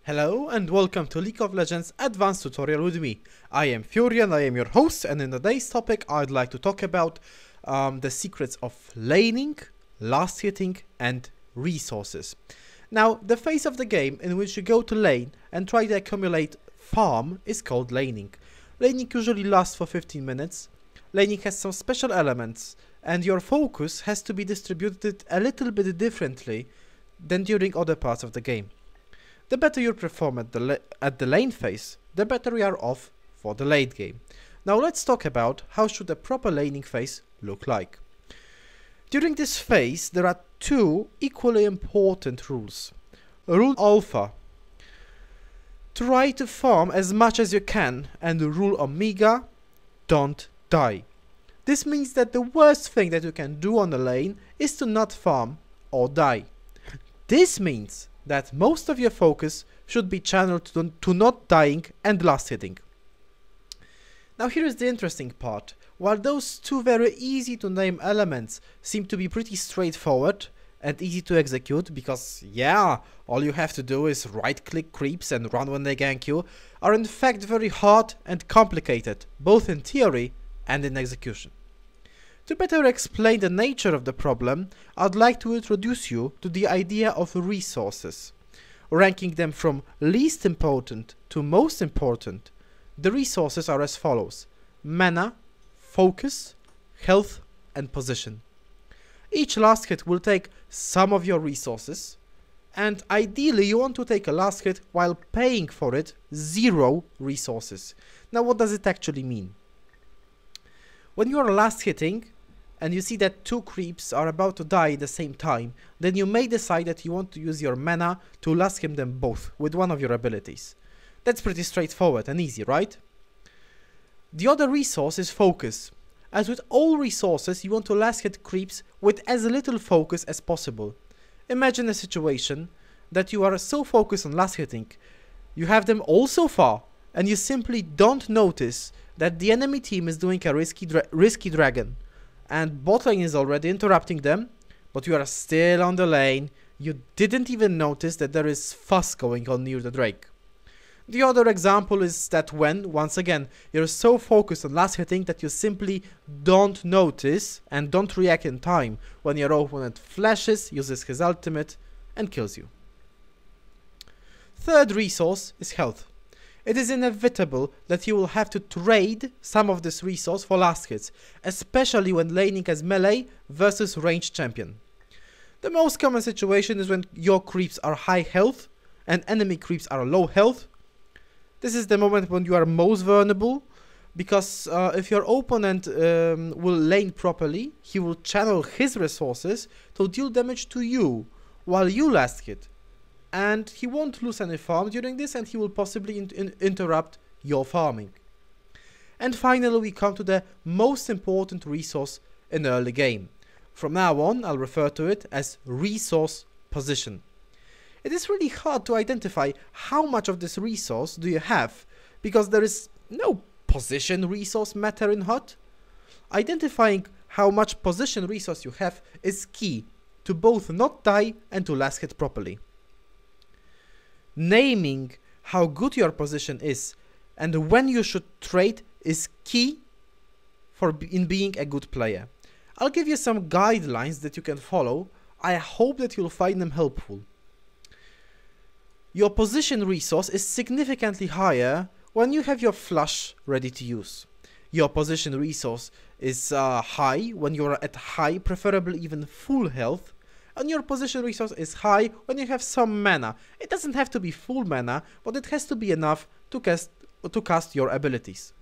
Hello and welcome to League of Legends Advanced Tutorial with me. I am Furion, I am your host, and in today's topic I'd like to talk about the secrets of laning, last hitting and resources. Now, the phase of the game in which you go to lane and try to accumulate farm is called laning. Laning usually lasts for 15 minutes. Laning has some special elements and your focus has to be distributed a little bit differently than during other parts of the game. The better you perform at the lane phase, the better you are off for the late game. Now let's talk about how should a proper laning phase look like. During this phase there are two equally important rules. Rule Alpha: try to farm as much as you can, and Rule Omega: don't die. This means that the worst thing that you can do on the lane is to not farm or die. This means that most of your focus should be channeled to not dying and last hitting. Now here is the interesting part. While those two very easy to name elements seem to be pretty straightforward and easy to execute, because yeah, all you have to do is right click creeps and run when they gank you, are in fact very hard and complicated, both in theory and in execution. To better explain the nature of the problem, I'd like to introduce you to the idea of resources. Ranking them from least important to most important, the resources are as follows: mana, focus, health and position. Each last hit will take some of your resources, and ideally you want to take a last hit while paying for it 0 resources. Now what does it actually mean? When you are last hitting and you see that 2 creeps are about to die at the same time, then you may decide that you want to use your mana to last hit them both with one of your abilities. That's pretty straightforward and easy, right? The other resource is focus. As with all resources, you want to last hit creeps with as little focus as possible. Imagine a situation that you are so focused on last hitting, you have them all so far, and you simply don't notice that the enemy team is doing a risky dragon, and bot lane is already interrupting them, but you are still on the lane. You didn't even notice that there is fuss going on near the Drake. The other example is that when, once again, you're so focused on last hitting that you simply don't notice and don't react in time when your opponent flashes, uses his ultimate and kills you. Third resource is health. It is inevitable that you will have to trade some of this resource for last hits, especially when laning as melee versus ranged champion. The most common situation is when your creeps are high health and enemy creeps are low health. This is the moment when you are most vulnerable, because if your opponent will lane properly, he will channel his resources to deal damage to you while you last hit. And he won't lose any farm during this, and he will possibly interrupt your farming. And finally we come to the most important resource in early game. From now on I'll refer to it as resource position. It is really hard to identify how much of this resource do you have, because there is no position resource matter in HUT. Identifying how much position resource you have is key to both not die and to last hit properly. Naming how good your position is and when you should trade is key in being a good player. I'll give you some guidelines that you can follow. I hope that you'll find them helpful. Your position resource is significantly higher when you have your flush ready to use. Your position resource is high when you're at high, preferably even full health. And your position resource is high when you have some mana. It doesn't have to be full mana, but it has to be enough to cast your abilities.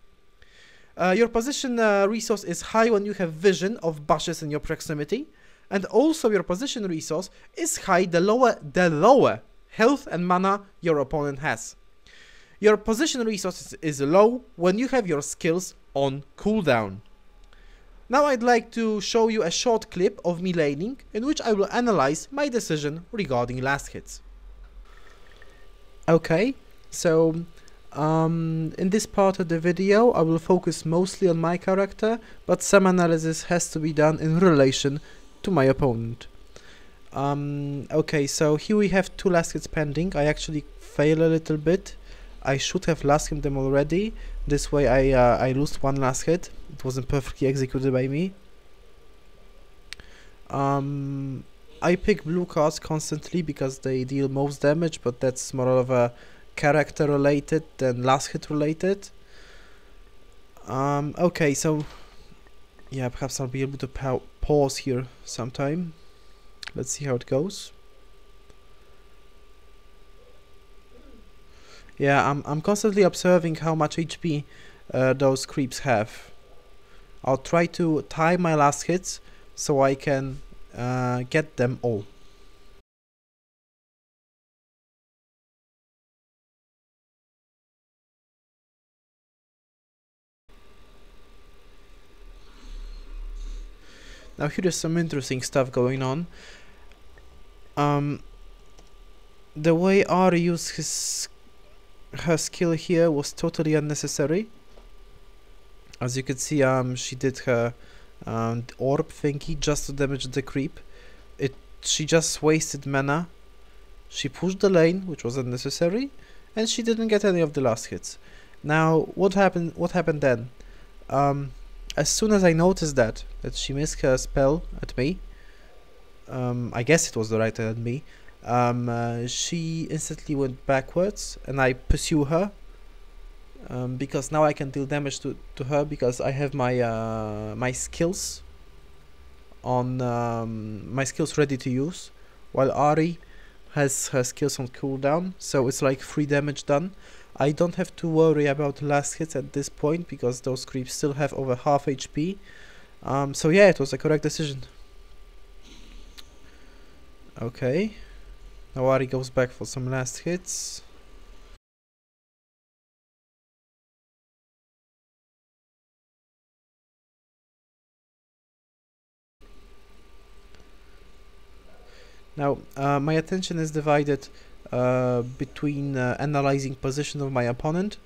Your position resource is high when you have vision of bashes in your proximity, and also your position resource is high the lower health and mana your opponent has. Your position resource is low when you have your skills on cooldown. Now I'd like to show you a short clip of me laning in which I will analyze my decision regarding last hits. Okay, so in this part of the video I will focus mostly on my character, but some analysis has to be done in relation to my opponent. Okay, so here we have 2 last hits pending. I actually fail a little bit. I should have last hit them already. This way I lost 1 last hit. It wasn't perfectly executed by me. I pick blue cards constantly because they deal most damage, but that's more of a character related than last hit related. Okay, so yeah, perhaps I'll be able to pause here sometime. Let's see how it goes. Yeah, I'm constantly observing how much HP those creeps have. I'll try to time my last hits so I can get them all. Now here is some interesting stuff going on. The way Ari used her skill here was totally unnecessary. As you can see, she did her orb thingy just to damage the creep. She just wasted mana. She pushed the lane, which was unnecessary, and she didn't get any of the last hits. Now, what happened? What happened then? As soon as I noticed that she missed her spell at me, I guess it was directed at me. She instantly went backwards, and I pursue her. Because now I can deal damage to her because I have my my skills on my skills ready to use, while Ari has her skills on cooldown, so it's like 3 damage done. I don't have to worry about last hits at this point because those creeps still have over half HP. So yeah, it was a correct decision. Okay, now Ari goes back for some last hits. Now, my attention is divided between analyzing position of my opponent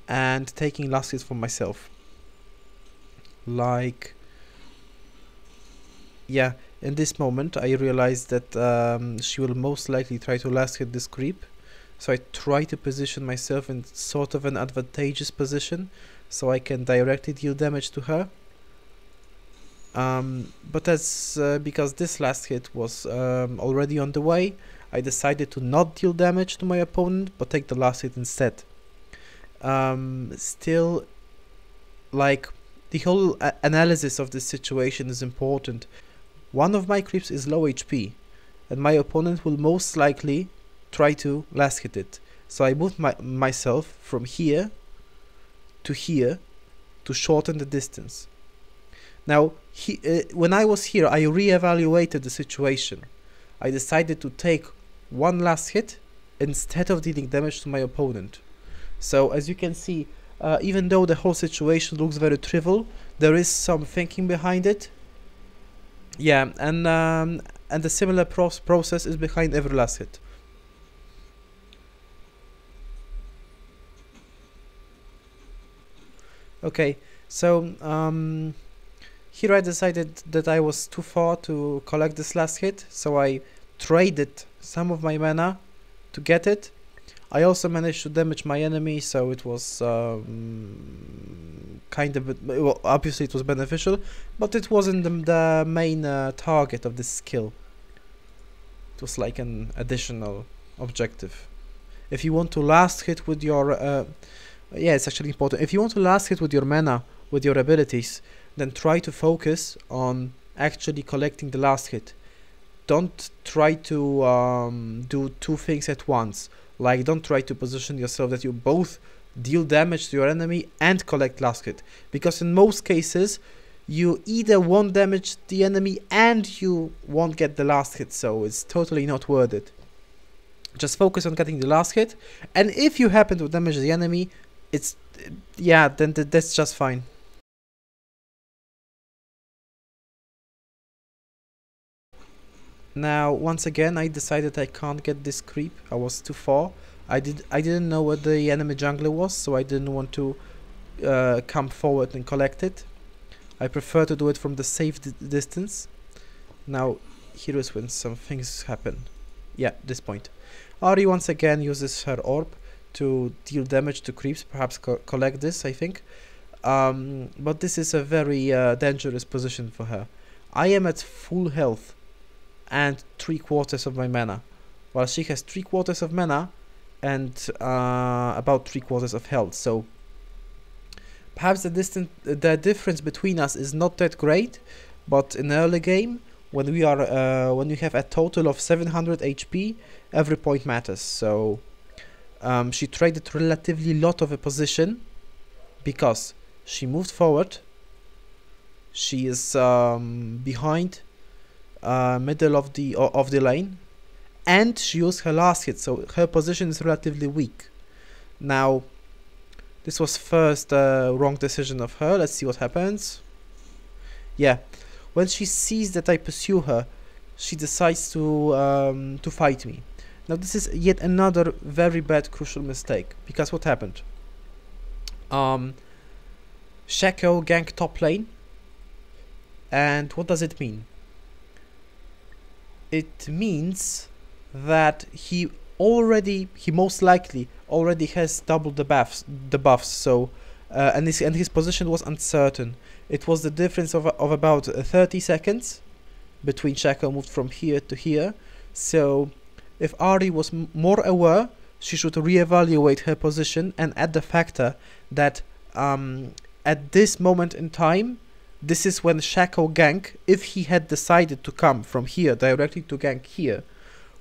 and taking last hits for myself. Like, yeah, in this moment I realized that she will most likely try to last hit this creep. So I try to position myself in sort of an advantageous position so I can directly deal damage to her. But that's because this last hit was already on the way, I decided to not deal damage to my opponent, but take the last hit instead. Still, like, the whole analysis of this situation is important. One of my creeps is low HP, and my opponent will most likely try to last hit it. So I moved myself from here to shorten the distance. Now, when I was here, I re-evaluated the situation. I decided to take 1 last hit instead of dealing damage to my opponent. So, as you can see, even though the whole situation looks very trivial, there is some thinking behind it. Yeah, and the similar process is behind every last hit. Okay, so here I decided that I was too far to collect this last hit, so I traded some of my mana to get it. I also managed to damage my enemy, so it was kind of, well, obviously it was beneficial, but it wasn't the main target of this skill. It was like an additional objective. If you want to last hit with your, yeah, it's actually important. If you want to last hit with your mana, with your abilities, then try to focus on actually collecting the last hit. Don't try to do 2 things at once. Like, don't try to position yourself that you both deal damage to your enemy and collect last hit. Because in most cases, you either won't damage the enemy and you won't get the last hit. So it's totally not worth it. Just focus on getting the last hit. And if you happen to damage the enemy, it's, yeah, then that's just fine. Now, once again, I decided I can't get this creep. I was too far. I didn't know where the enemy jungler was, so I didn't want to come forward and collect it. I prefer to do it from the safe distance. Now, here is when some things happen. Yeah, this point. Ahri once again uses her orb to deal damage to creeps, perhaps collect this, I think. But this is a very dangerous position for her. I am at full health and 3/4 of my mana, while she has 3/4 of mana and about 3/4 of health. So perhaps the difference between us is not that great, but in early game, when we have a total of 700 HP, every point matters. So she traded relatively lot of a position because she moved forward. She is behind middle of the lane, and she used her last hit, so her position is relatively weak. Now, this was first wrong decision of her. Let's see what happens. Yeah, when she sees that I pursue her, she decides to fight me. Now this is yet another very bad crucial mistake, because what happened? Shaco gank top lane, and what does it mean? It means that he most likely already has double the buffs. So and his position was uncertain. It was the difference of about 30 seconds between Shaco moved from here to here. So if Ahri was more aware, she should reevaluate her position and add the factor that at this moment in time, this is when Shaco gank, if he had decided to come from here directly to gank here,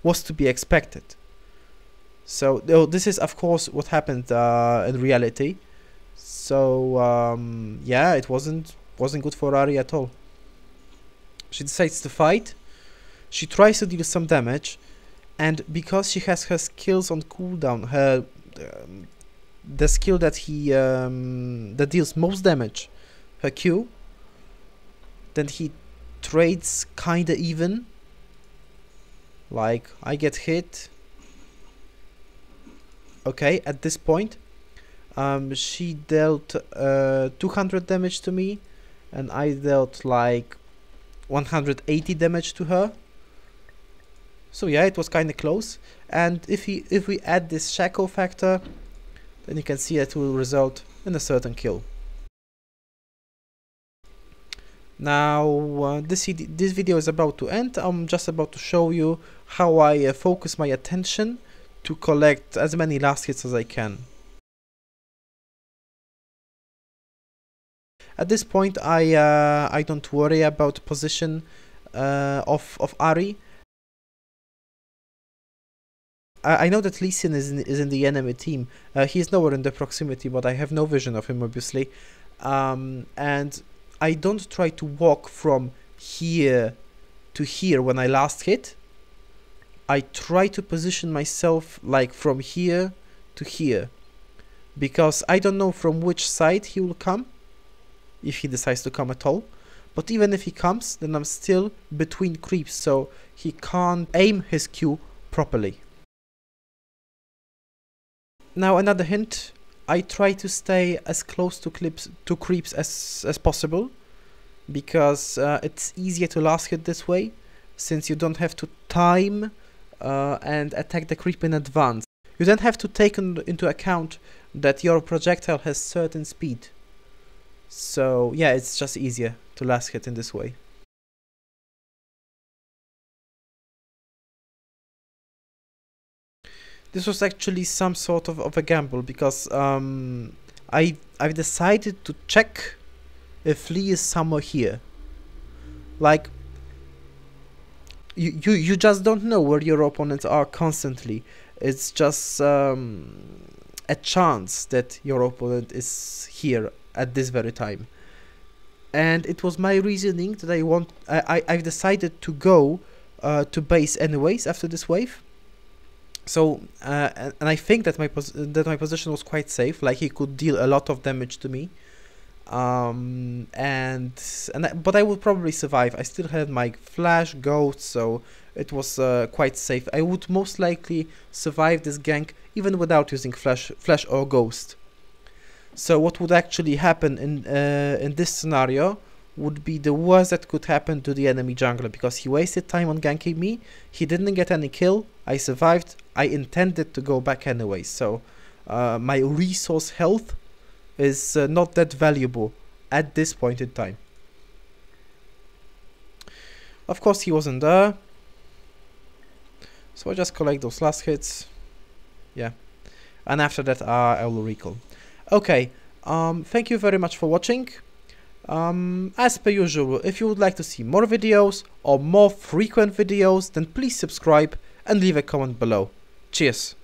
was to be expected. So this is of course what happened in reality. So yeah, it wasn't good for Ahri at all. She decides to fight. She tries to deal some damage, and because she has her skills on cooldown, her the skill that that deals most damage, her Q, then he trades kinda even. Like, I get hit. Okay, at this point, she dealt 200 damage to me, and I dealt like 180 damage to her. So yeah, it was kinda close. And if we add this Shaco factor, then you can see it will result in a certain kill. Now this video is about to end. I'm just about to show you how I focus my attention to collect as many last hits as I can. At this point, I don't worry about position of Ahri. I know that Lee Sin is in the enemy team. He is nowhere in the proximity, but I have no vision of him, obviously. And I don't try to walk from here to here when I last hit. I try to position myself like from here to here, because I don't know from which side he will come, if he decides to come at all. But even if he comes, then I'm still between creeps, so he can't aim his Q properly. Now another hint, I try to stay as close to creeps as possible, because it's easier to last hit this way, since you don't have to time and attack the creep in advance. You then have to take into account that your projectile has certain speed. So yeah, it's just easier to last hit in this way. This was actually some sort of a gamble, because I've decided to check if Lee is somewhere here. Like, you just don't know where your opponents are constantly. It's just a chance that your opponent is here at this very time. And it was my reasoning that I've decided to go to base anyways after this wave. So and I think that my position was quite safe. Like, he could deal a lot of damage to me, but I would probably survive. I still had my flash, ghost, so it was quite safe. I would most likely survive this gank even without using flash or ghost. So what would actually happen in this scenario would be the worst that could happen to the enemy jungler, because he wasted time on ganking me, he didn't get any kill, I survived, I intended to go back anyway, so my resource health is not that valuable at this point in time. Of course he wasn't there, so I just collect those last hits, yeah, and after that I will recall. Okay, thank you very much for watching. As per usual, if you would like to see more videos or more frequent videos, then please subscribe and leave a comment below. Cheers!